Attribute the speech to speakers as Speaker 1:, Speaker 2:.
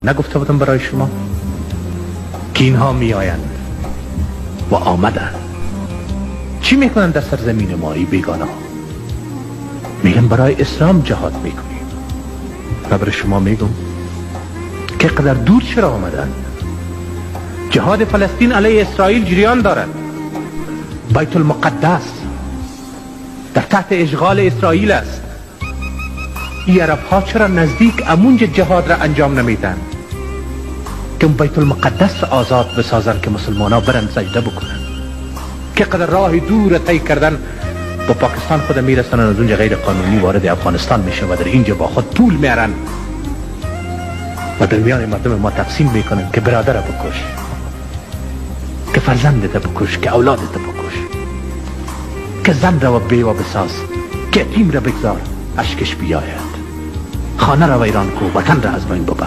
Speaker 1: نگفته بودم برای شما که اینها می آیند و آمدند. چی میکنن در سرزمین ما ای بیگانه ها؟ میگن برای اسلام جهاد میکنیم. و برای شما میگم که قدر دور چرا آمدن. جهاد فلسطین علیه اسرائیل جریان دارد. بیت المقدس در تحت اشغال اسرائیل است. این عرب ها چرا نزدیک امونج جهاد را انجام نمیدن که بیت المقدس آزاد بسازن که مسلمان ها برن سجده بکنن؟ که قدر راه دور طی کردن با پاکستان خود میرسن از اونجا غیر قانونی وارد افغانستان میشه و در اینجا با خود پول میارن و در میان مردم ما تقسیم میکنن که برادر بکش، که فرزندت بکش، که اولادت بکش، که زن را و بیوه بساز، که یتیم را بگذار اشکش بیاید، خانه را ویران کو، وطن را از بین ببر.